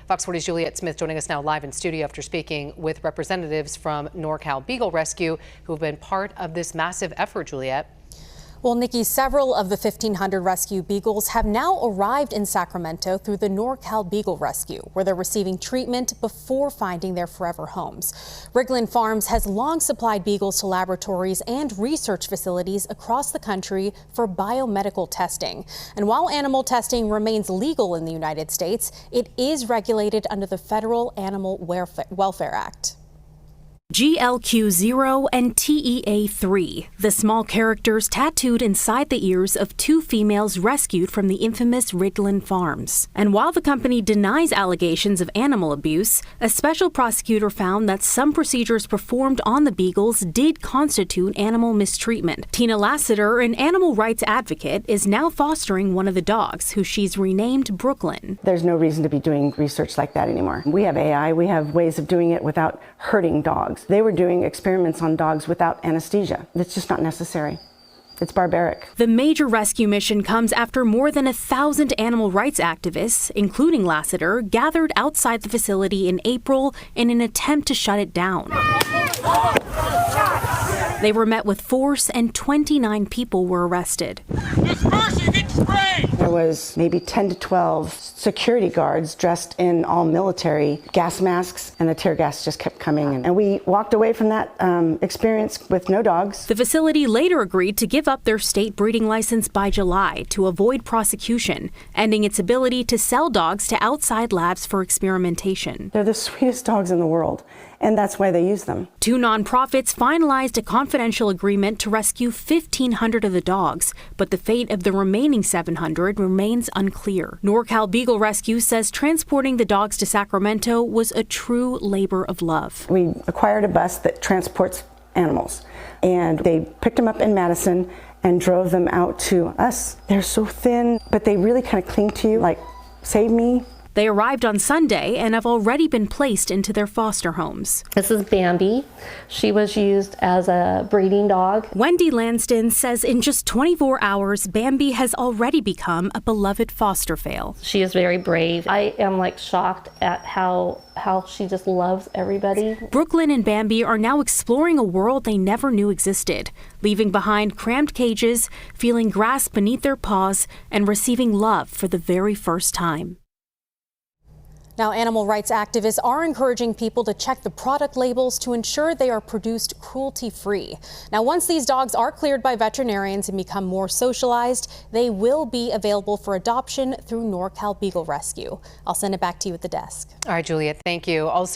Fox 40's Juliet Smith joining us now live in studio after speaking with representatives from NorCal Beagle Rescue who have been part of this massive effort, Juliet. Well, Nikki, several of the 1,500 rescue beagles have now arrived in Sacramento through the NorCal Beagle Rescue, where they're receiving treatment before finding their forever homes. Rigland Farms has long supplied beagles to laboratories and research facilities across the country for biomedical testing. And while animal testing remains legal in the United States, it is regulated under the Federal Animal Welfare Act. GLQ0 and TEA3, the small characters tattooed inside the ears of two females rescued from the infamous Rigland Farms. And while the company denies allegations of animal abuse, a special prosecutor found that some procedures performed on the beagles did constitute animal mistreatment. Tina Lassiter, an animal rights advocate, is now fostering one of the dogs, who she's renamed Brooklyn. There's no reason to be doing research like that anymore. We have AI, we have ways of doing it without hurting dogs. They were doing experiments on dogs without anesthesia. It's just not necessary. It's barbaric. The major rescue mission comes after more than 1,000 animal rights activists, including Lassiter, gathered outside the facility in April in an attempt to shut it down. They were met with force and 29 people were arrested. There was maybe 10 to 12 security guards dressed in all military gas masks, and the tear gas just kept coming in. And we walked away from that experience with no dogs. The facility later agreed to give up their state breeding license by July to avoid prosecution, ending its ability to sell dogs to outside labs for experimentation. They're the sweetest dogs in the world, and that's why they use them. Two nonprofits finalized a confidential agreement to rescue 1,500 of the dogs, but the fate of the remaining 700 remains unclear. NorCal Beagle Rescue says transporting the dogs to Sacramento was a true labor of love. We acquired a bus that transports animals, and they picked them up in Madison and drove them out to us. They're so thin, but they really kind of cling to you, like, save me. They arrived on Sunday and have already been placed into their foster homes. This is Bambi. She was used as a breeding dog. Wendy Lanston says in just 24 hours, Bambi has already become a beloved foster fail. She is very brave. I am shocked at how she just loves everybody. Brooklyn and Bambi are now exploring a world they never knew existed, leaving behind cramped cages, feeling grass beneath their paws, and receiving love for the very first time. Now, animal rights activists are encouraging people to check the product labels to ensure they are produced cruelty-free. Now, once these dogs are cleared by veterinarians and become more socialized, they will be available for adoption through NorCal Beagle Rescue. I'll send it back to you at the desk. All right, Juliet, thank you. Also,